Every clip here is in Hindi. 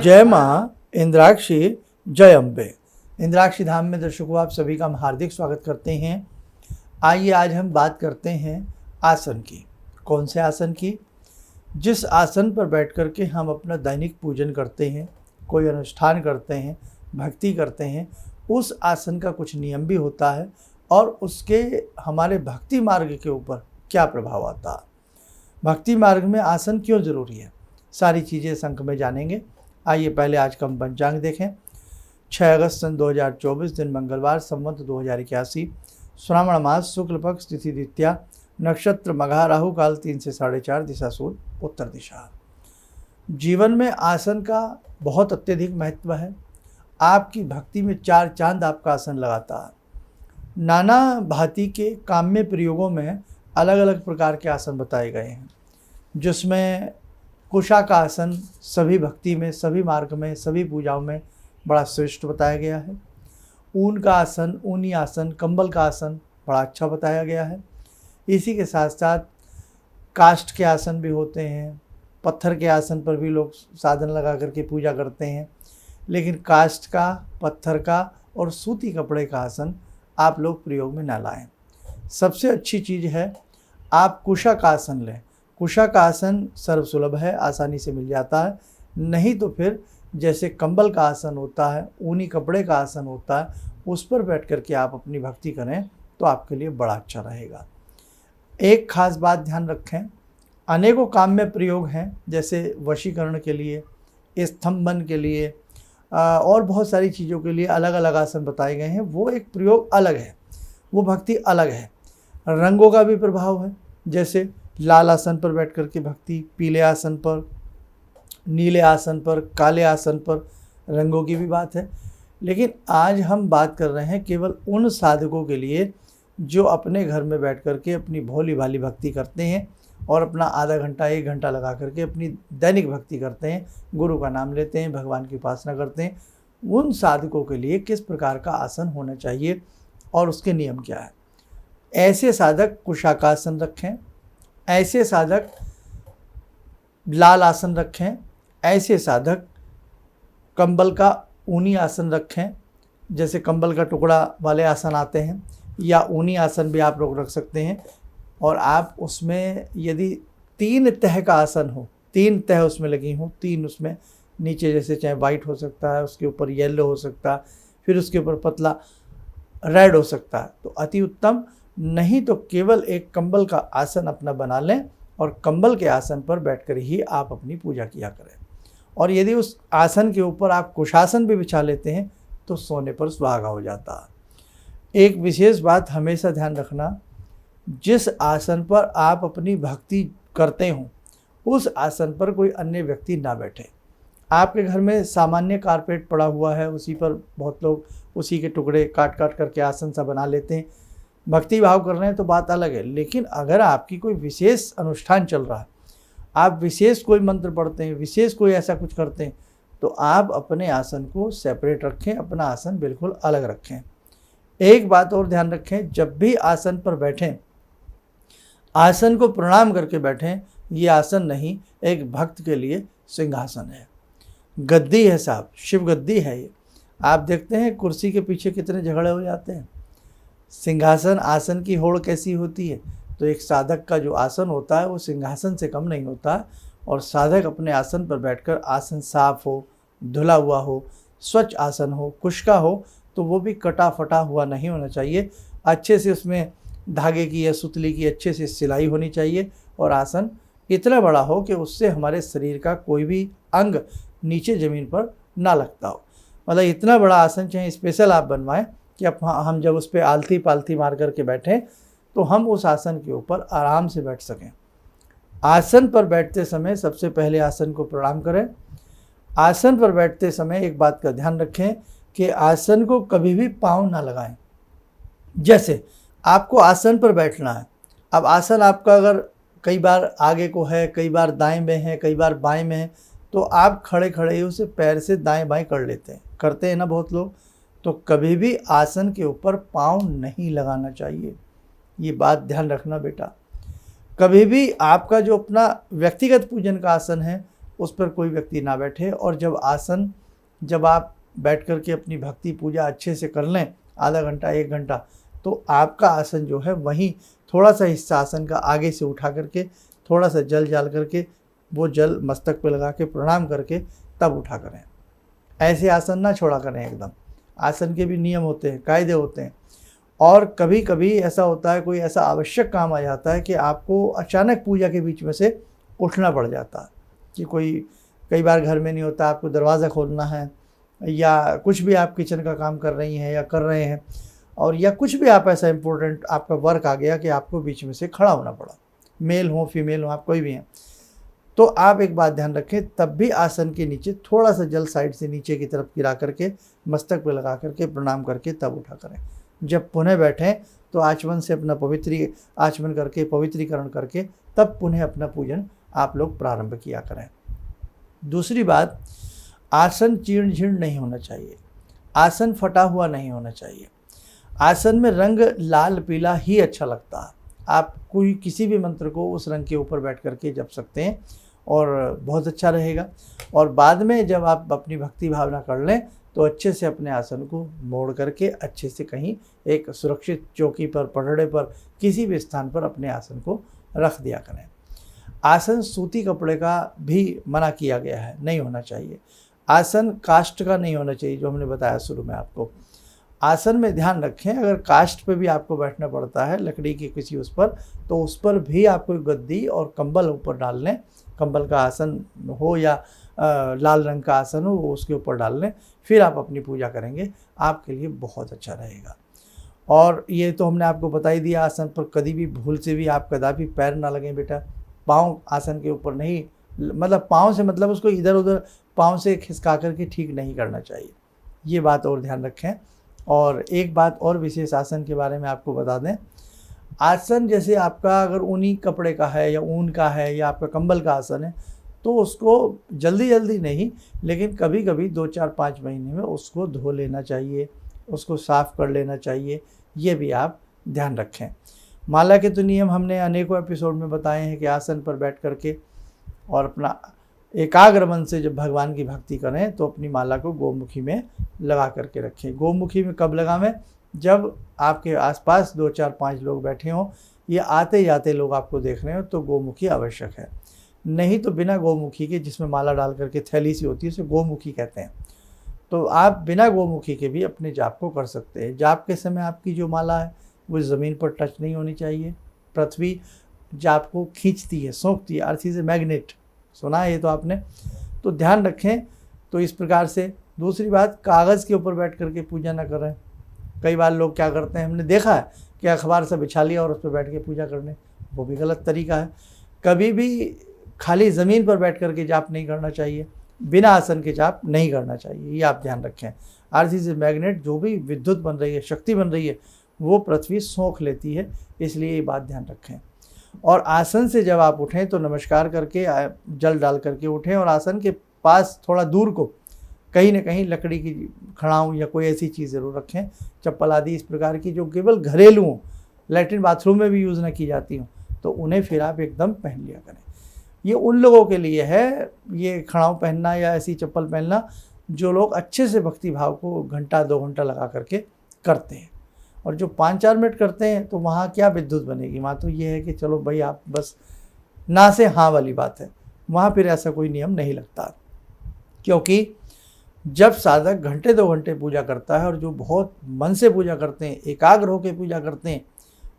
जय माँ इंद्राक्षी, जय अम्बे। इंद्राक्षी धाम में दर्शकों आप सभी का हम हार्दिक स्वागत करते हैं। आइए आज हम बात करते हैं आसन की। कौन से आसन की? जिस आसन पर बैठ कर के हम अपना दैनिक पूजन करते हैं, कोई अनुष्ठान करते हैं, भक्ति करते हैं, उस आसन का कुछ नियम भी होता है और उसके हमारे भक्ति मार्ग के ऊपर क्या प्रभाव आता है। भक्ति मार्ग में आसन क्यों ज़रूरी है, सारी चीज़ें इस अंक में जानेंगे। आइए पहले आज का हम पंचांग देखें। 6 अगस्त सन 2024 दिन मंगलवार, संवत 2081, श्रावण मास, शुक्ल पक्ष, तिथि द्वितीया, नक्षत्र मघा, राहु काल 3 से 4:30, दिशा सूर्य उत्तर दिशा। जीवन में आसन का बहुत अत्यधिक महत्व है। आपकी भक्ति में 4 चांद आपका आसन लगाता है। नाना भांति के काम्य प्रयोगों में अलग अलग प्रकार के आसन बताए गए हैं, जिसमें कुशा का आसन सभी भक्ति में, सभी मार्ग में, सभी पूजाओं में बड़ा श्रेष्ठ बताया गया है। ऊन का आसन, ऊनी आसन, कंबल का आसन बड़ा अच्छा बताया गया है। इसी के साथ साथ काष्ठ के आसन भी होते हैं। पत्थर के आसन पर भी लोग साधन लगा करके पूजा करते हैं, लेकिन काष्ठ का, पत्थर का और सूती कपड़े का आसन आप लोग प्रयोग में ना लाएं। सबसे अच्छी चीज़ है आप कुशा का आसन लें। कुशा का आसन सर्वसुलभ है, आसानी से मिल जाता है। नहीं तो फिर जैसे कंबल का आसन होता है, ऊनी कपड़े का आसन होता है, उस पर बैठ कर के आप अपनी भक्ति करें तो आपके लिए बड़ा अच्छा रहेगा। एक खास बात ध्यान रखें, अनेकों काम में प्रयोग हैं, जैसे वशीकरण के लिए, स्तंभन के लिए और बहुत सारी चीज़ों के लिए अलग अलग आसन बताए गए हैं। वो एक प्रयोग अलग है, वो भक्ति अलग है। रंगों का भी प्रभाव है, जैसे लाल आसन पर बैठ कर के भक्ति, पीले आसन पर, नीले आसन पर, काले आसन पर, रंगों की भी बात है। लेकिन आज हम बात कर रहे हैं केवल उन साधकों के लिए जो अपने घर में बैठ कर के अपनी भोली भाली भक्ति करते हैं और अपना आधा घंटा 1 घंटा लगा करके अपनी दैनिक भक्ति करते हैं, गुरु का नाम लेते हैं, भगवान की उपासना करते हैं। उन साधकों के लिए किस प्रकार का आसन होना चाहिए और उसके नियम क्या है। ऐसे साधक कुशाकासन रखें, ऐसे साधक लाल आसन रखें, ऐसे साधक कंबल का ऊनी आसन रखें, जैसे कंबल का टुकड़ा वाले आसन आते हैं, या ऊनी आसन भी आप लोग रख सकते हैं। और आप उसमें यदि 3 तह का आसन हो, 3 तह उसमें लगी हो, 3 उसमें नीचे जैसे चाहे वाइट हो सकता है, उसके ऊपर येलो हो सकता है, फिर उसके ऊपर पतला रेड हो सकता है, तो अति उत्तम। नहीं तो केवल एक कंबल का आसन अपना बना लें और कंबल के आसन पर बैठकर ही आप अपनी पूजा किया करें। और यदि उस आसन के ऊपर आप कुशासन भी बिछा लेते हैं तो सोने पर सुहागा हो जाता है। एक विशेष बात हमेशा ध्यान रखना, जिस आसन पर आप अपनी भक्ति करते हो उस आसन पर कोई अन्य व्यक्ति ना बैठे। आपके घर में सामान्य कारपेट पड़ा हुआ है, उसी पर बहुत लोग उसी के टुकड़े काट काट करके आसन सा बना लेते हैं। भक्ति भाव कर रहे हैं तो बात अलग है, लेकिन अगर आपकी कोई विशेष अनुष्ठान चल रहा है, आप विशेष कोई मंत्र पढ़ते हैं, विशेष कोई ऐसा कुछ करते हैं, तो आप अपने आसन को सेपरेट रखें, अपना आसन बिल्कुल अलग रखें। एक बात और ध्यान रखें, जब भी आसन पर बैठें, आसन को प्रणाम करके बैठें। ये आसन नहीं, एक भक्त के लिए सिंहासन है, गद्दी है साहब, शिव गद्दी है ये। आप देखते हैं कुर्सी के पीछे कितने झगड़े हो जाते हैं। सिंहासन, आसन की होड़ कैसी होती है, तो एक साधक का जो आसन होता है वो सिंहासन से कम नहीं होता है। और साधक अपने आसन पर बैठकर, आसन साफ हो, धुला हुआ हो, स्वच्छ आसन हो, कुश का हो, तो वो भी कटा फटा हुआ नहीं होना चाहिए। अच्छे से उसमें धागे की या सुतली की अच्छे से सिलाई होनी चाहिए और आसन इतना बड़ा हो कि उससे हमारे शरीर का कोई भी अंग नीचे ज़मीन पर ना लगता हो। मतलब इतना बड़ा आसन चाहे स्पेशल आप बनवाएं कि अब हम जब उस पर आलती पालती मार करके बैठें तो हम उस आसन के ऊपर आराम से बैठ सकें। आसन पर बैठते समय सबसे पहले आसन को प्रणाम करें। आसन पर बैठते समय एक बात का ध्यान रखें कि आसन को कभी भी पाँव ना लगाएं। जैसे आपको आसन पर बैठना है, अब आसन आपका अगर कई बार आगे को है, कई बार दाएं में है, कई बार बाएं में है, तो आप खड़े खड़े ही उसे पैर से दाएं बाएं कर लेते हैं, करते हैं ना बहुत लोग। तो कभी भी आसन के ऊपर पाँव नहीं लगाना चाहिए, ये बात ध्यान रखना बेटा। कभी भी आपका जो अपना व्यक्तिगत पूजन का आसन है उस पर कोई व्यक्ति ना बैठे। और जब आप बैठ कर के अपनी भक्ति पूजा अच्छे से कर लें, आधा घंटा 1 घंटा, तो आपका आसन जो है वहीं थोड़ा सा हिस्सा आसन का आगे से उठा करके थोड़ा सा जल डाल करके वो जल मस्तक पे लगा के प्रणाम करके तब उठा करें। ऐसे आसन ना छोड़ा करें एकदम। आसन के भी नियम होते हैं, कायदे होते हैं। और कभी कभी ऐसा होता है, कोई ऐसा आवश्यक काम आ जाता है कि आपको अचानक पूजा के बीच में से उठना पड़ जाता है, कि कई बार घर में नहीं होता, आपको दरवाज़ा खोलना है, या कुछ भी आप किचन का काम कर रही हैं या कर रहे हैं, और या कुछ भी आप ऐसा इम्पोर्टेंट आपका वर्क आ गया कि आपको बीच में से खड़ा होना पड़ा, मेल हो फीमेल हो, आप कोई भी हैं, तो आप एक बात ध्यान रखें, तब भी आसन के नीचे थोड़ा सा जल साइड से नीचे की तरफ गिरा करके मस्तक पे लगा करके प्रणाम करके तब उठा करें। जब पुनः बैठें तो आचमन से अपना आचमन करके पवित्रीकरण करके तब पुनः अपना पूजन आप लोग प्रारंभ किया करें। दूसरी बात, आसन जीर्ण जीर्ण नहीं होना चाहिए, आसन फटा हुआ नहीं होना चाहिए। आसन में रंग लाल पीला ही अच्छा लगता है। आप किसी भी मंत्र को उस रंग के ऊपर बैठ करके जप सकते हैं और बहुत अच्छा रहेगा। और बाद में जब आप अपनी भक्ति भावना कर लें तो अच्छे से अपने आसन को मोड़ करके अच्छे से कहीं एक सुरक्षित चौकी पर, पटड़े पर, किसी भी स्थान पर अपने आसन को रख दिया करें। आसन सूती कपड़े का भी मना किया गया है, नहीं होना चाहिए। आसन काष्ठ का नहीं होना चाहिए, जो हमने बताया शुरू में आपको। आसन में ध्यान रखें, अगर काष्ठ पे भी आपको बैठना पड़ता है, लकड़ी की किसी उस पर, तो उस पर भी आप कोई गद्दी और कंबल ऊपर डाल लें। कंबल का आसन हो या लाल रंग का आसन हो, वो उसके ऊपर डाल लें, फिर आप अपनी पूजा करेंगे, आपके लिए बहुत अच्छा रहेगा। और ये तो हमने आपको बता ही दिया, आसन पर कभी भी भूल से भी आप कदापि पैर ना लगें बेटा। पाँव आसन के ऊपर नहीं, मतलब पाँव से मतलब उसको इधर उधर पाँव से खिसका करके ठीक नहीं करना चाहिए, ये बात और ध्यान रखें। और एक बात और विशेष आसन के बारे में आपको बता दें, आसन जैसे आपका अगर ऊनी कपड़े का है या ऊन का है या आपका कंबल का आसन है, तो उसको जल्दी जल्दी नहीं, लेकिन कभी कभी 2-4-5 महीने में उसको धो लेना चाहिए, उसको साफ़ कर लेना चाहिए, ये भी आप ध्यान रखें। माला के तो नियम हमने अनेकों एपिसोड में बताए हैं कि आसन पर बैठ करके और अपना एकाग्र मन से जब भगवान की भक्ति करें तो अपनी माला को गोमुखी में लगा करके रखें। गोमुखी में कब लगावें? जब आपके आसपास 2-4-5 लोग बैठे हों, ये आते जाते लोग आपको देख रहे हो, तो गोमुखी आवश्यक है। नहीं तो बिना गोमुखी के, जिसमें माला डाल करके थैली सी होती है, उसे गोमुखी कहते हैं, तो आप बिना गोमुखी के भी अपने जाप को कर सकते हैं। जाप के समय आपकी जो माला है वो ज़मीन पर टच नहीं होनी चाहिए। पृथ्वी जाप को खींचती है, सोखती है, अर्थ इज ए मैग्नेट, सुना है ये तो आपने, तो ध्यान रखें। तो इस प्रकार से दूसरी बात, कागज़ के ऊपर बैठ करके पूजा ना करें। कई बार लोग क्या करते हैं, हमने देखा है कि अखबार से बिछा लिया और उस पर बैठ के पूजा करने, वो भी गलत तरीका है। कभी भी खाली ज़मीन पर बैठ करके जाप नहीं करना चाहिए, बिना आसन के जाप नहीं करना चाहिए, ये आप ध्यान रखें। अर्थ इज ए मैग्नेट, जो भी विद्युत बन रही है, शक्ति बन रही है, वो पृथ्वी सोख लेती है, इसलिए ये बात ध्यान रखें। और आसन से जब आप उठें तो नमस्कार करके जल डाल करके उठें, और आसन के पास थोड़ा दूर को कहीं ना कहीं लकड़ी की खड़ाऊँ या कोई ऐसी चीज़ ज़रूर रखें, चप्पल आदि इस प्रकार की जो केवल घरेलू हों, लैट्रिन बाथरूम में भी यूज़ ना की जाती हूँ, तो उन्हें फिर आप एकदम पहन लिया करें। ये उन लोगों के लिए है, ये खड़ाऊँ पहनना या ऐसी चप्पल पहनना जो लोग अच्छे से भक्ति भाव को घंटा 2 घंटा लगा करके करते हैं। और जो 5-4 मिनट करते हैं तो वहाँ क्या विद्युत बनेगी, वहाँ तो ये है कि चलो भाई आप बस ना से हाँ वाली बात है, वहाँ फिर ऐसा कोई नियम नहीं लगता। क्योंकि जब साधक घंटे 2 घंटे पूजा करता है और जो बहुत मन से पूजा करते हैं, एकाग्र होकर पूजा करते हैं,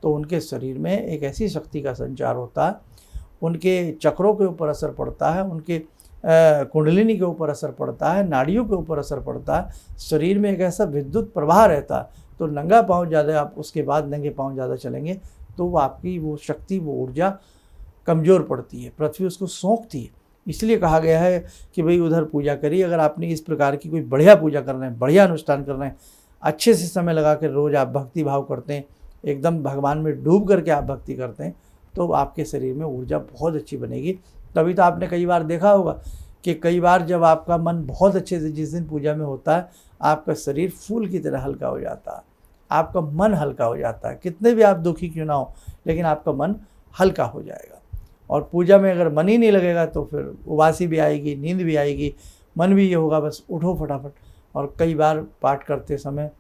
तो उनके शरीर में एक ऐसी शक्ति का संचार होता है, उनके चक्रों के ऊपर असर पड़ता है, उनके कुंडलिनी के ऊपर असर पड़ता है, नाड़ियों के ऊपर असर पड़ता है, शरीर में एक ऐसा विद्युत प्रवाह रहता है। तो नंगा पाँव ज़्यादा, आप उसके बाद नंगे पाँव ज़्यादा चलेंगे तो वो आपकी वो शक्ति, वो ऊर्जा कमज़ोर पड़ती है, पृथ्वी उसको सोखती है। इसलिए कहा गया है कि भाई उधर पूजा करिए। अगर आपने इस प्रकार की कोई बढ़िया पूजा कर रहे हैं, बढ़िया अनुष्ठान कर रहे हैं, अच्छे से समय लगा कर रोज़ आप भक्ति भाव करते हैं, एकदम भगवान में डूब करके आप भक्ति करते हैं, तो आपके शरीर में ऊर्जा बहुत अच्छी बनेगी। तभी तो आपने कई बार देखा होगा कि कई बार जब आपका मन बहुत अच्छे से जिस दिन पूजा में होता है, आपका शरीर फूल की तरह हल्का हो जाता है, आपका मन हल्का हो जाता है। कितने भी आप दुखी क्यों ना हो, लेकिन आपका मन हल्का हो जाएगा। और पूजा में अगर मन ही नहीं लगेगा तो फिर उबासी भी आएगी, नींद भी आएगी, मन भी ये होगा बस उठो फटाफट। और कई बार पाठ करते समय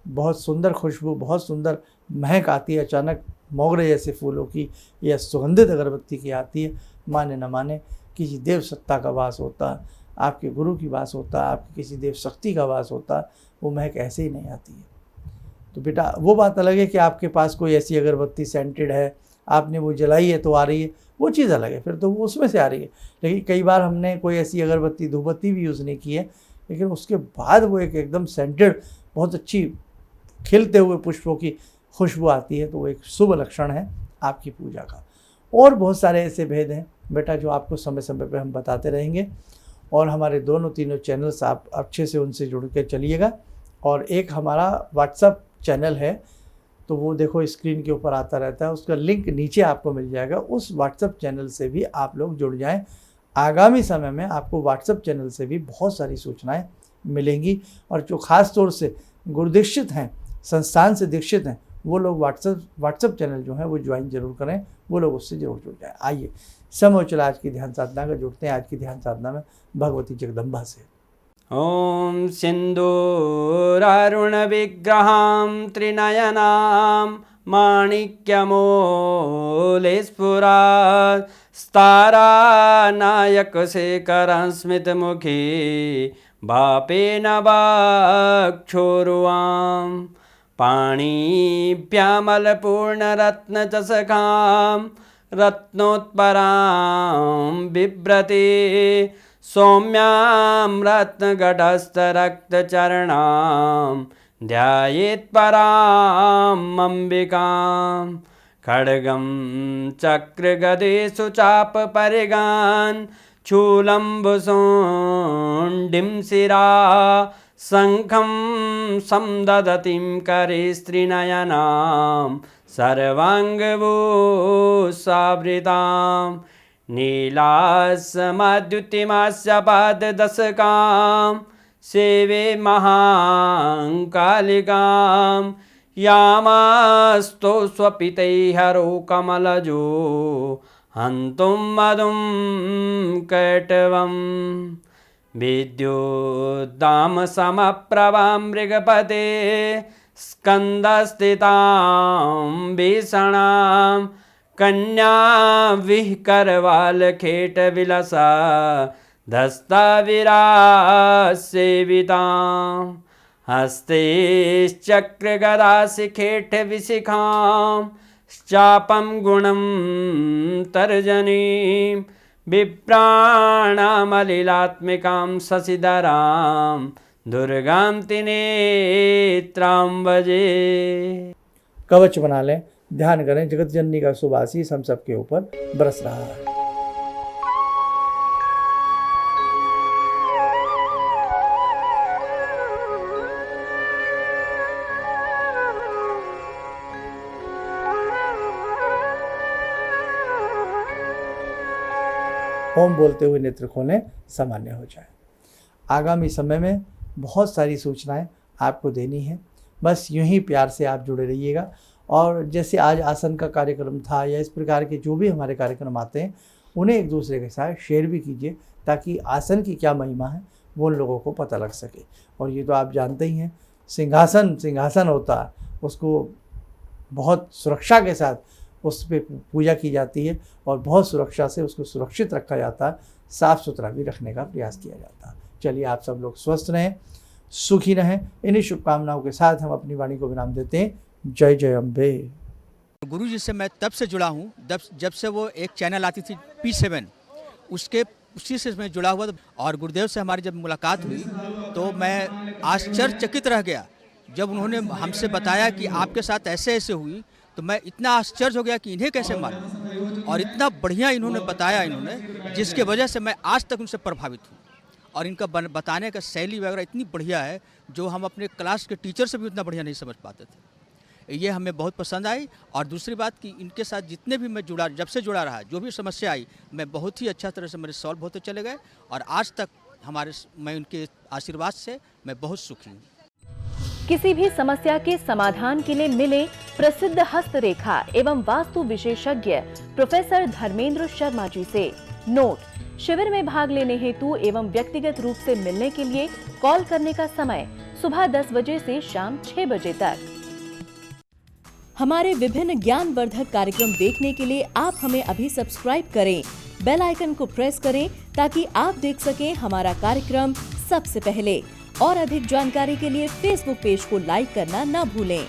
बहुत सुंदर खुशबू, बहुत सुंदर महक आती है, अचानक मोगरे जैसे फूलों की या सुगंधित अगरबत्ती की आती है। माने न माने किसी देव सत्ता का वास होता है, आपके गुरु की वास होता है, आपकी किसी देव शक्ति का वास होता है, वो महक ऐसे ही नहीं आती है। तो बेटा वो बात अलग है कि आपके पास कोई ऐसी अगरबत्ती सेंटेड है, आपने वो जलाई है तो आ रही है, वो चीज़ अलग है, फिर तो वो उसमें से आ रही है। लेकिन कई बार हमने कोई ऐसी अगरबत्ती धूपबत्ती भी यूज़ नहीं की है, लेकिन उसके बाद वो एक एकदम सेंटेड बहुत अच्छी खिलते हुए पुष्पों की खुशबू आती है, तो वो एक शुभ लक्षण है आपकी पूजा का। और बहुत सारे ऐसे भेद हैं बेटा जो आपको समय समय पर हम बताते रहेंगे। और हमारे दोनों तीनों चैनल्स आप अच्छे से उनसे जुड़ के चलिएगा। और एक हमारा व्हाट्सएप चैनल है, तो वो देखो स्क्रीन के ऊपर आता रहता है, उसका लिंक नीचे आपको मिल जाएगा। उस व्हाट्सएप चैनल से भी आप लोग जुड़ जाएं। आगामी समय में आपको व्हाट्सएप चैनल से भी बहुत सारी सूचनाएं मिलेंगी। और जो ख़ास तौर से गुरुदीक्षित हैं, संस्थान से दीक्षित हैं, वो लोग व्हाट्सएप चैनल जो है वो ज्वाइन जरूर करें, वो लोग उससे जरूर जुड़ जाएँ। आइए समय हो चला आज की ध्यान साधना का, जुड़ते हैं आज की ध्यान साधना में भगवती जगदम्बा से। ॐ सिन्दूरारुणविग्रहां त्रिनयनां माणिक्यमूलस्फुरात् स्तारानायकशेखरं स्मितमुखी भापेन वक्षोरुवां पाणिभ्यामलपूर्णरत्नचषकां रत्नोत्परां बिभ्रति सौम्यां रत्नघटस्थरक्तचरणां ध्यायेत् पराम् अम्बिकां खड्गं चक्रगदेषु चापपरिगान् शूलम्बुशोण्डिं शिरा शङ्खं समदधतीं करे स्त्रीनयनां सर्वाङ्गभूषावृतां नीलासमद्युतिमास्य पाददशकां सेवे महाकालिकां यामास्तो स्वपितैहरो कमलजो हन्तुं मधुं कैटवं विद्युद्दामसमप्रभां मृगपते स्कन्दस्थितां भीषणां कन्या विहकरवालखेटविलसा धस्ताविरासेवितां हस्तेश्चक्रगदाशिखेटविशिखां चापं गुणं तर्जनीं विप्राणामलिलात्मिकां शशिधरां दुर्गां त्रिनेत्रां भजे। कवच बना लें, ध्यान करें, जगत जननी का शुभ आशीष हम सबके ऊपर बरस रहा है। ओम बोलते हुए नेत्र खोलें, सामान्य हो जाए। आगामी समय में बहुत सारी सूचनाएं आपको देनी है, बस यूं ही प्यार से आप जुड़े रहिएगा। और जैसे आज आसन का कार्यक्रम था या इस प्रकार के जो भी हमारे कार्यक्रम आते हैं उन्हें एक दूसरे के साथ शेयर भी कीजिए, ताकि आसन की क्या महिमा है वो उन लोगों को पता लग सके। और ये तो आप जानते ही हैं, सिंहासन होता है, उसको बहुत सुरक्षा के साथ उस पर पूजा की जाती है और बहुत सुरक्षा से उसको सुरक्षित रखा जाता है, साफ़ सुथरा भी रखने का प्रयास किया जाता है। चलिए आप सब लोग स्वस्थ रहें, सुखी रहें। इन्हीं शुभकामनाओं के साथ हम अपनी वाणी को विराम देते हैं। जय जय अम्बे। गुरु जी से मैं तब से जुड़ा हूँ जब से वो एक चैनल आती थी P7, उसी से मैं जुड़ा हुआ था। और गुरुदेव से हमारी जब मुलाकात हुई तो मैं आश्चर्यचकित रह गया जब उन्होंने हमसे बताया कि आपके साथ ऐसे ऐसे हुई। तो मैं इतना आश्चर्य हो गया कि इन्हें कैसे मालूम, और इतना बढ़िया इन्होंने बताया जिसके वजह से मैं आज तक उनसे प्रभावित हूँ। और इनका बताने का शैली वगैरह इतनी बढ़िया है जो हम अपने क्लास के टीचर से भी उतना बढ़िया नहीं समझ पाते थे। ये हमें बहुत पसंद आई। और दूसरी बात कि इनके साथ जितने भी मैं जब से जुड़ा रहा, जो भी समस्या आई, मैं बहुत ही अच्छा तरह से मेरे सॉल्व होते चले गए। और आज तक मैं उनके आशीर्वाद से मैं बहुत सुखी हूँ। किसी भी समस्या के समाधान के लिए मिले प्रसिद्ध हस्तरेखा एवं वास्तु विशेषज्ञ प्रोफेसर धर्मेंद्र शर्मा जी से। नोट: शिविर में भाग लेने हेतु एवं व्यक्तिगत रूप से मिलने के लिए कॉल करने का समय सुबह 10 बजे से शाम 6 बजे तक। हमारे विभिन्न ज्ञानवर्धक कार्यक्रम देखने के लिए आप हमें अभी सब्सक्राइब करें, बेल आइकन को प्रेस करें ताकि आप देख सकें हमारा कार्यक्रम सबसे पहले। और अधिक जानकारी के लिए फेसबुक पेज को लाइक करना न भूलें।